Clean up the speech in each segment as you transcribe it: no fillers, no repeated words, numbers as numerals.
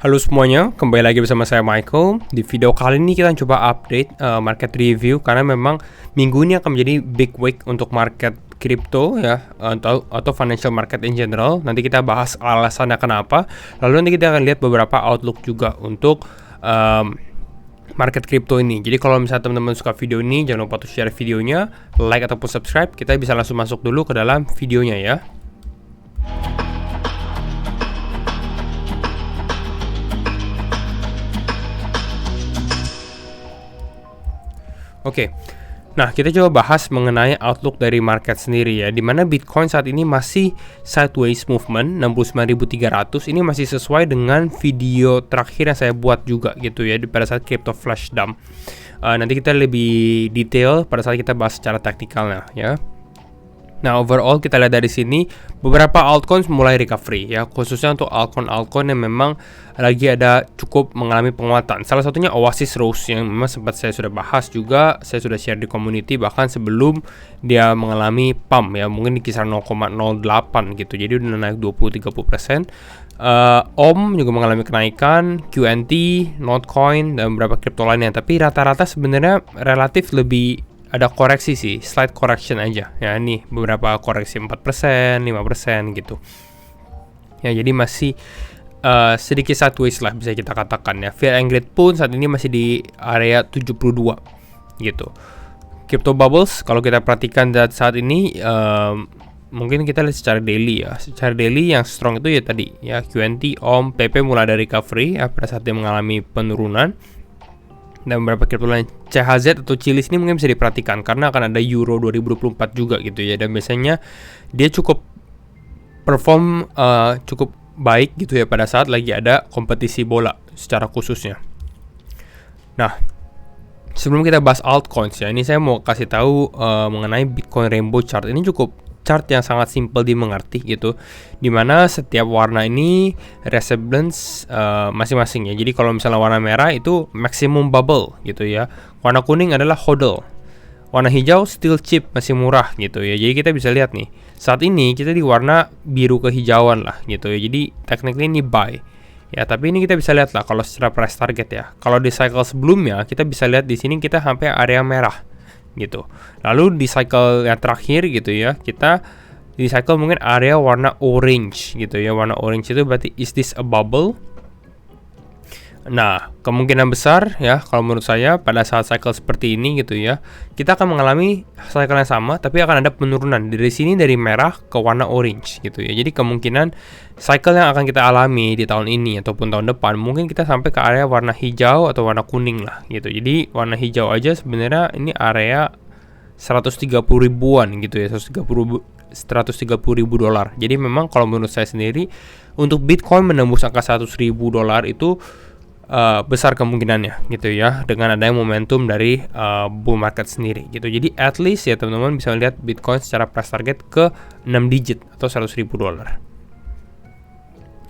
Halo semuanya, kembali lagi bersama saya Michael. Di video kali ini kita coba update market review karena memang minggu ini akan menjadi big week untuk market crypto ya, atau financial market in general. Nanti kita bahas alasannya kenapa. Lalu nanti kita akan lihat beberapa outlook juga untuk market crypto ini. Jadi kalau misalnya teman-teman suka video ini, jangan lupa untuk share videonya, like ataupun subscribe. Kita bisa langsung masuk dulu ke dalam videonya ya. Oke, nah kita coba bahas mengenai outlook dari market sendiri ya, dimana Bitcoin saat ini masih sideways movement 69.300. Ini masih sesuai dengan video terakhir yang saya buat juga gitu ya, pada saat crypto flash dump. Nanti kita lebih detail pada saat kita bahas secara taktikalnya ya. Nah, overall kita lihat dari sini beberapa altcoins mulai recovery ya, khususnya untuk altcoin yang memang lagi ada cukup mengalami penguatan. Salah satunya Oasis Rose yang memang sempat saya sudah bahas juga, saya sudah share di community bahkan sebelum dia mengalami pump ya, mungkin di kisaran 0,08 gitu. Jadi udah naik 20-30%. OM juga mengalami kenaikan, QNT, Notcoin dan beberapa kripto lainnya. Tapi rata-rata sebenarnya relatif lebih ada koreksi sih, slight correction aja ya, nih beberapa koreksi 4%, 5% gitu ya, jadi masih sedikit sideways lah bisa kita katakan ya. Fear and Greed pun saat ini masih di area 72 gitu. Crypto bubbles kalau kita perhatikan saat ini, mungkin kita lihat secara daily ya. Secara daily yang strong itu ya tadi ya, QNT, OM, PP mulai dari recovery ya pada saat dia mengalami penurunan. Dan beberapa kripto lain, CHZ atau Chilis ini mungkin bisa diperhatikan karena akan ada Euro 2024 juga gitu ya, dan biasanya dia cukup perform cukup baik gitu ya pada saat lagi ada kompetisi bola secara khususnya. Nah, sebelum kita bahas altcoins ya, ini saya mau kasih tahu mengenai Bitcoin Rainbow Chart. Ini cukup chart yang sangat simple dimengerti gitu, dimana setiap warna ini resemblance masing-masing ya. Jadi kalau misalnya warna merah itu maximum bubble gitu ya, warna kuning adalah hodl, warna hijau still cheap, masih murah gitu ya. Jadi kita bisa lihat nih, saat ini kita di warna biru kehijauan lah gitu ya, jadi technically ini buy ya. Tapi ini kita bisa lihat lah kalau secara price target ya, kalau di cycle sebelumnya kita bisa lihat di sini kita sampai area merah gitu. Lalu di cycle yang terakhir gitu ya, kita di cycle mungkin area warna orange gitu ya. Warna orange itu berarti is this a bubble? Nah, kemungkinan besar ya kalau menurut saya pada saat cycle seperti ini gitu ya, kita akan mengalami cycle yang sama tapi akan ada penurunan dari sini, dari merah ke warna orange gitu ya. Jadi kemungkinan cycle yang akan kita alami di tahun ini ataupun tahun depan mungkin kita sampai ke area warna hijau atau warna kuning lah gitu. Jadi warna hijau aja sebenarnya ini area 130 ribuan gitu ya, 130 ribu dolar. Jadi memang kalau menurut saya sendiri untuk Bitcoin menembus angka 100 ribu dolar itu besar kemungkinannya gitu ya, dengan adanya momentum dari bull market sendiri gitu. Jadi at least ya teman-teman bisa lihat Bitcoin secara price target ke 6 digit atau 100 ribu dolar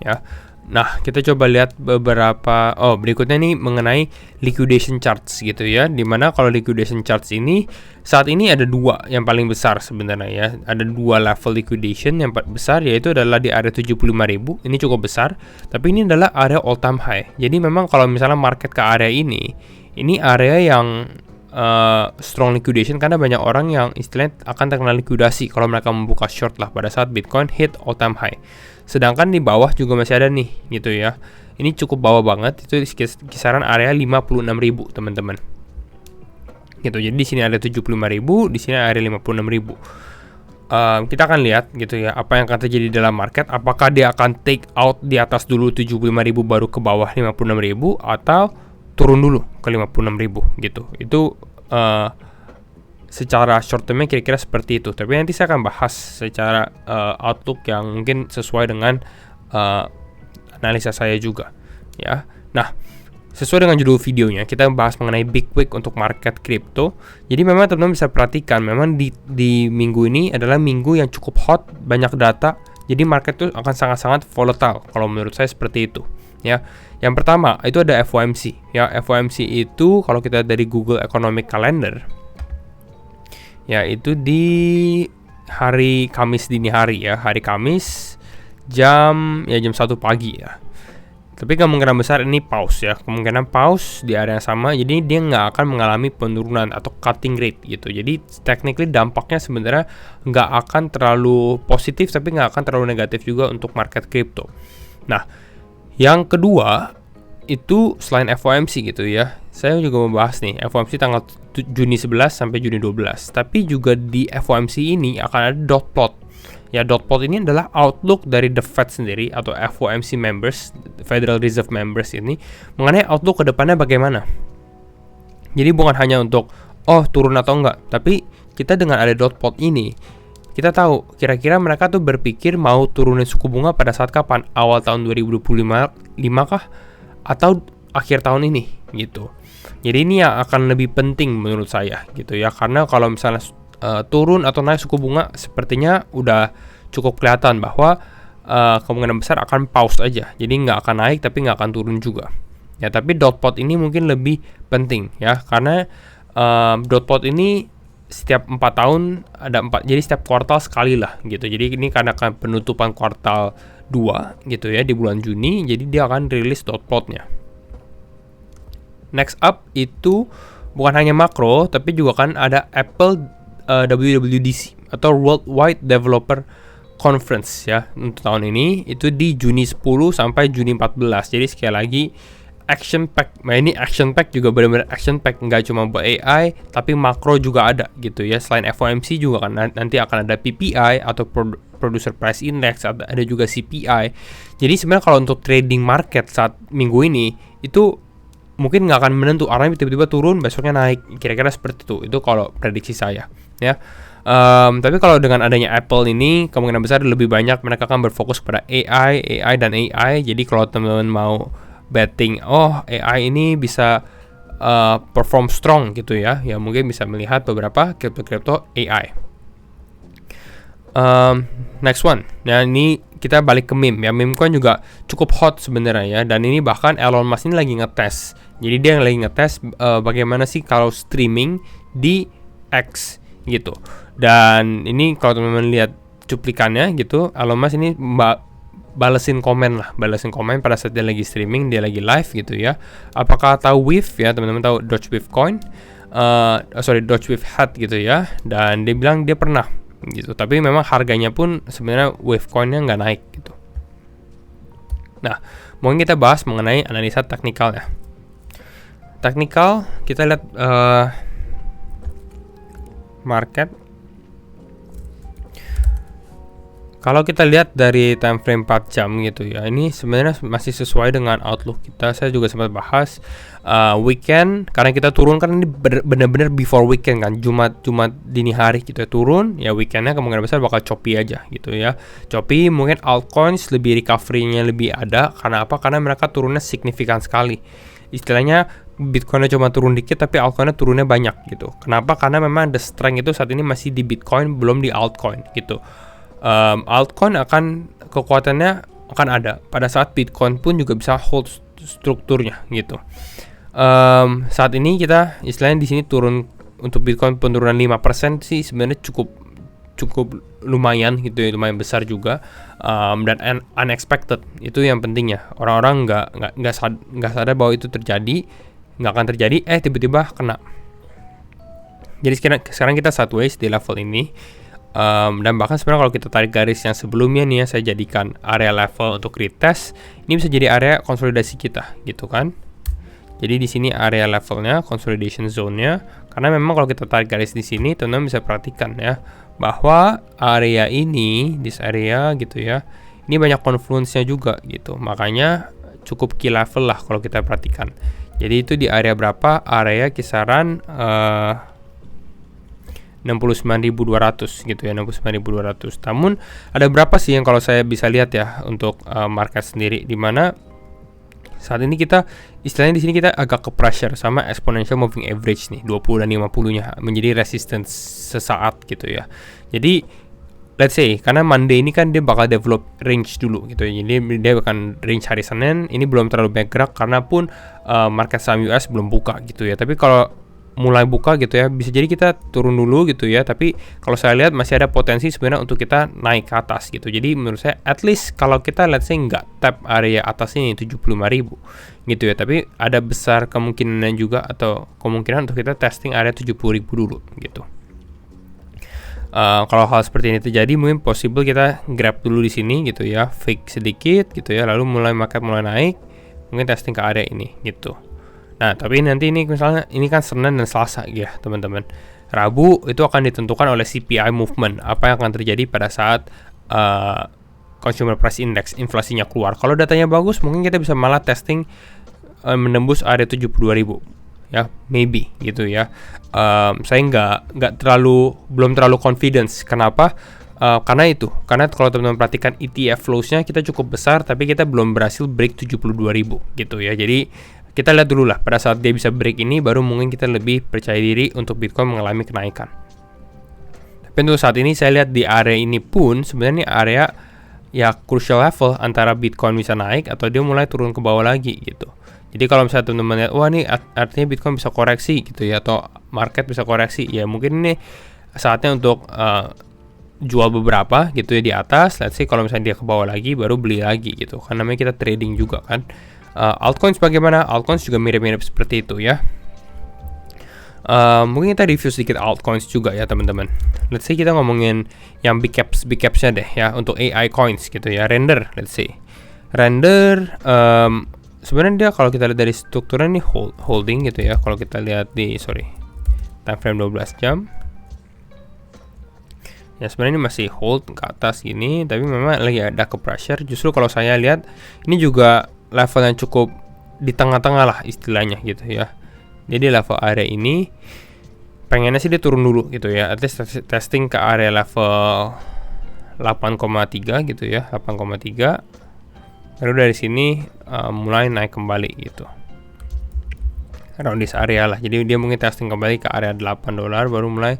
ya. Nah, kita coba lihat beberapa berikutnya nih mengenai liquidation charts gitu ya, dimana kalau liquidation charts ini saat ini ada dua yang paling besar sebenarnya ya. Ada dua level liquidation yang besar, yaitu adalah di area 75.000, ini cukup besar, tapi ini adalah area all time high. Jadi memang kalau misalnya market ke area ini area yang strong liquidation karena banyak orang yang istilahnya akan terkena likuidasi kalau mereka membuka short lah pada saat Bitcoin hit all time high. Sedangkan di bawah juga masih ada nih gitu ya. Ini cukup bawah banget, itu kisaran area 56.000 teman-teman. Gitu. Jadi di sini ada 75.000, di sini area 56.000. Kita akan lihat gitu ya apa yang akan terjadi dalam market. Apakah dia akan take out di atas dulu 75.000 baru ke bawah 56.000 atau turun dulu ke 56.000 gitu. Itu secara short termnya kira-kira seperti itu. Tapi nanti saya akan bahas secara outlook yang mungkin sesuai dengan analisa saya juga ya. Nah, sesuai dengan judul videonya, kita bahas mengenai big week untuk market crypto. Jadi memang teman-teman bisa perhatikan, memang di minggu ini adalah minggu yang cukup hot, banyak data. Jadi market itu akan sangat-sangat volatile kalau menurut saya seperti itu ya. Yang pertama itu ada FOMC ya. FOMC itu kalau kita dari Google Economic Calendar ya, itu di hari Kamis dini hari ya, hari Kamis jam 1 pagi ya. Tapi kemungkinan besar ini pause ya, kemungkinan pause di area yang sama, jadi dia nggak akan mengalami penurunan atau cutting rate gitu. Jadi technically dampaknya sebenarnya nggak akan terlalu positif, tapi nggak akan terlalu negatif juga untuk market crypto. Nah, yang kedua itu selain FOMC gitu ya, saya juga membahas nih FOMC tanggal Juni 11 sampai Juni 12. Tapi juga di FOMC ini akan ada dot plot. Ya, dot plot ini adalah outlook dari the Fed sendiri atau FOMC members, Federal Reserve members ini mengenai outlook ke depannya bagaimana. Jadi bukan hanya untuk turun atau enggak, tapi kita dengan ada dot plot ini kita tahu kira-kira mereka tuh berpikir mau turunin suku bunga pada saat kapan? Awal tahun 2025 kah atau akhir tahun ini gitu. Jadi ini yang akan lebih penting menurut saya gitu ya, karena kalau misalnya turun atau naik suku bunga sepertinya udah cukup kelihatan bahwa kemungkinan besar akan pause aja, jadi nggak akan naik tapi nggak akan turun juga ya. Tapi dot plot ini mungkin lebih penting ya, karena dot plot ini setiap 4 tahun ada 4, jadi setiap kuartal sekali lah gitu. Jadi ini karena penutupan kuartal 2 gitu ya di bulan Juni, jadi dia akan rilis dot plotnya. Next up itu bukan hanya makro, tapi juga kan ada Apple WWDC atau Worldwide Developer Conference ya untuk tahun ini, itu di Juni 10 sampai Juni 14. Jadi sekali lagi action pack. Nah, ini action pack juga benar-benar action pack, nggak cuma buat AI tapi makro juga ada gitu ya. Selain FOMC juga kan nanti akan ada PPI atau Producer Price Index, ada juga CPI. Jadi sebenarnya kalau untuk trading market saat minggu ini itu mungkin nggak akan menentu, arahnya tiba-tiba turun besoknya naik, kira-kira seperti itu kalau prediksi saya ya. Tapi kalau dengan adanya Apple ini kemungkinan besar lebih banyak mereka akan berfokus pada AI dan AI. Jadi kalau teman-teman mau betting AI ini bisa perform strong gitu ya mungkin bisa melihat beberapa crypto AI. Next one ya, ini kita balik ke meme ya. Meme coin juga cukup hot sebenarnya ya, dan ini bahkan Elon Musk ini lagi ngetes. Jadi dia lagi ngetes bagaimana sih kalau streaming di X gitu. Dan ini kalau teman-teman lihat cuplikannya gitu, Elon Musk ini balesin komen pada saat dia lagi streaming, dia lagi live gitu ya. Apakah tahu Wave ya, teman-teman tahu Doge Wave coin, Doge Wave hat gitu ya. Dan dia bilang dia pernah gitu, tapi memang harganya pun sebenarnya Wave coinnya nggak naik gitu. Nah, mungkin kita bahas mengenai analisa teknikal ya. Teknikal kita lihat market. Kalau kita lihat dari time frame 4 jam gitu ya, ini sebenarnya masih sesuai dengan outlook kita. Saya juga sempat bahas weekend, karena kita turun kan ini benar-benar before weekend kan, Jumat dini hari kita turun, ya weekendnya kemungkinan besar bakal choppy aja gitu ya. Choppy, mungkin altcoins lebih recovery-nya lebih ada, karena apa? Karena mereka turunnya signifikan sekali. Istilahnya Bitcoinnya cuma turun dikit tapi altcoinnya turunnya banyak gitu. Kenapa? Karena memang the strength itu saat ini masih di Bitcoin, belum di altcoin gitu. Altcoin kekuatannya akan ada pada saat Bitcoin pun juga bisa hold strukturnya gitu. Saat ini kita istilahnya di sini turun untuk Bitcoin penurunan 5% sih sebenarnya cukup lumayan gitu ya, lumayan besar juga, dan unexpected itu yang pentingnya. Orang-orang nggak sadar bahwa itu terjadi, nggak akan terjadi, tiba-tiba kena. Jadi sekarang kita sideways di level ini. Dan bahkan sebenarnya kalau kita tarik garis yang sebelumnya nih ya, saya jadikan area level untuk retest. Ini bisa jadi area konsolidasi kita gitu kan. Jadi di sini area levelnya, consolidation zone-nya. Karena memang kalau kita tarik garis di sini, teman-teman bisa perhatikan ya bahwa area ini, this area gitu ya, ini banyak confluence-nya juga gitu. Makanya cukup key level lah kalau kita perhatikan. Jadi itu di area berapa? Area kisaran 69.200 gitu ya, 69.200. Namun ada berapa sih yang kalau saya bisa lihat ya untuk market sendiri, di mana saat ini kita istilahnya di sini kita agak ke pressure sama exponential moving average nih, 20 dan 50-nya menjadi resistance sesaat gitu ya. Jadi let's say karena Monday ini kan dia bakal develop range dulu gitu ya. Jadi dia akan range hari Senin ini belum terlalu banyak gerak karena pun market saham US belum buka gitu ya. Tapi kalau mulai buka gitu ya, bisa jadi kita turun dulu gitu ya, tapi kalau saya lihat masih ada potensi sebenarnya untuk kita naik ke atas gitu. Jadi menurut saya at least kalau kita let's say nggak tap area atas ini 75.000 gitu ya, tapi ada besar kemungkinan juga atau kemungkinan untuk kita testing area 70.000 dulu gitu. Kalau hal seperti ini terjadi, mungkin possible kita grab dulu di sini gitu ya, fake sedikit gitu ya, lalu market mulai naik, mungkin testing ke area ini gitu. Nah, tapi nanti ini misalnya ini kan Senin dan Selasa ya, teman-teman. Rabu itu akan ditentukan oleh CPI movement, apa yang akan terjadi pada saat Consumer Price Index, inflasinya keluar. Kalau datanya bagus, mungkin kita bisa malah testing menembus area 72.000. Ya, maybe gitu ya. Saya belum terlalu confidence. Kenapa? Karena kalau teman-teman perhatikan ETF flows-nya kita cukup besar, tapi kita belum berhasil break 72.000 gitu ya. Jadi kita lihat dulu lah, pada saat dia bisa break ini, baru mungkin kita lebih percaya diri untuk Bitcoin mengalami kenaikan. Tapi untuk saat ini saya lihat di area ini pun sebenarnya ini area ya crucial level antara Bitcoin bisa naik atau dia mulai turun ke bawah lagi gitu. Jadi kalau misalnya teman-teman lihat, wah ini artinya Bitcoin bisa koreksi gitu ya, atau market bisa koreksi, ya mungkin ini saatnya untuk jual beberapa gitu ya di atas. Let's say kalau misalnya dia ke bawah lagi, baru beli lagi gitu. Karena namanya kita trading juga kan. Altcoins bagaimana? Altcoins juga mirip-mirip seperti itu ya. Mungkin kita review sedikit altcoins juga ya teman-teman. Let's say kita ngomongin yang big capsnya deh ya, untuk AI coins gitu ya. Render, let's say Render sebenarnya dia kalau kita lihat dari strukturnya nih holding gitu ya. Kalau kita lihat di time frame 12 jam ya, sebenarnya ini masih hold ke atas gini, tapi memang lagi ada ke pressure. Justru kalau saya lihat ini juga level yang cukup di tengah-tengah lah istilahnya gitu ya. Jadi level area ini pengennya sih dia turun dulu gitu ya, at least testing ke area level 8,3 gitu ya, 8,3, baru dari sini mulai naik kembali gitu, around this area lah. Jadi dia mungkin testing kembali ke area $8, baru mulai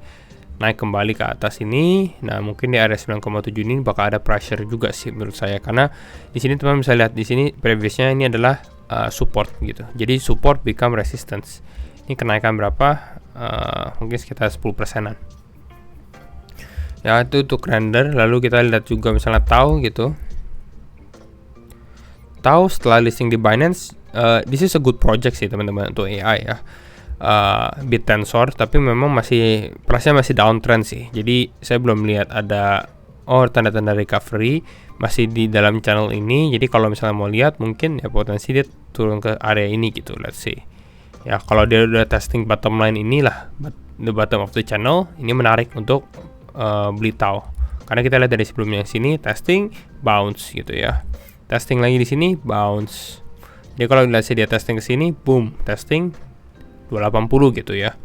naik kembali ke atas ini. Nah, mungkin di area 9,7 ini bakal ada pressure juga sih menurut saya, karena di sini teman bisa lihat di sini previously ini adalah support gitu. Jadi support become resistance. Ini kenaikan berapa? Mungkin sekitar 10%-an. Ya, itu untuk render. Lalu kita lihat juga misalnya TAO gitu. TAO setelah listing di Binance, this is a good project sih teman-teman untuk AI ya. BitTensor, tapi memang price-nya masih downtrend sih. Jadi saya belum lihat ada tanda-tanda recovery, masih di dalam channel ini. Jadi kalau misalnya mau lihat, mungkin ya potensi dia turun ke area ini gitu, let's see. Ya, kalau dia udah testing bottom line inilah, the bottom of the channel, ini menarik untuk beli TAO. Karena kita lihat dari sebelumnya sini testing bounce gitu ya. Testing lagi di sini bounce. Jadi kalau lihat dia testing ke sini, boom, testing 280 gitu ya.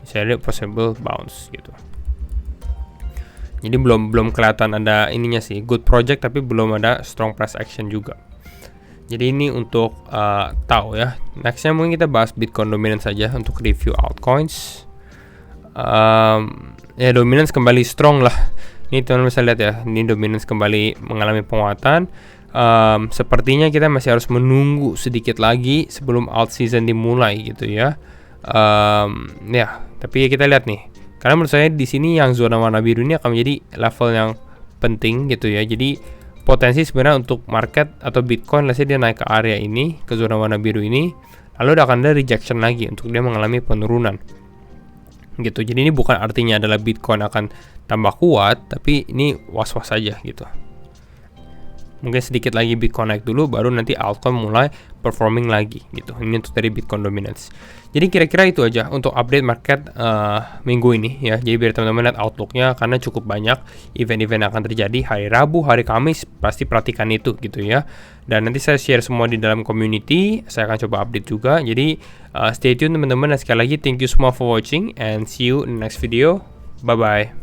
Saya lihat possible bounce gitu. Jadi belum kelihatan ada ininya sih, good project, tapi belum ada strong price action juga. Jadi ini untuk TAO ya. Nextnya mungkin kita bahas Bitcoin dominance saja untuk review altcoins. Ya dominance kembali strong lah. Ini teman-teman bisa lihat ya, ini dominance kembali mengalami penguatan. Sepertinya kita masih harus menunggu sedikit lagi sebelum alt season dimulai gitu ya. Ya, tapi kita lihat nih. Karena menurut saya di sini yang zona warna biru ini akan menjadi level yang penting gitu ya. Jadi potensi sebenarnya untuk market atau Bitcoin, let's say dia naik ke area ini, ke zona warna biru ini, lalu akan ada rejection lagi untuk dia mengalami penurunan gitu. Jadi ini bukan artinya adalah Bitcoin akan tambah kuat, tapi ini was-was saja gitu. Mungkin sedikit lagi Bitcoin naik dulu, baru nanti altcoin mulai performing lagi gitu. Ini untuk dari Bitcoin dominance. Jadi kira-kira itu aja untuk update market minggu ini ya. Jadi biar teman-teman lihat outlooknya, karena cukup banyak event-event yang akan terjadi hari Rabu, hari Kamis, pasti perhatikan itu gitu ya. Dan nanti saya share semua di dalam community, saya akan coba update juga. Jadi stay tune teman-teman, dan sekali lagi thank you semua for watching and see you in the next video. Bye bye.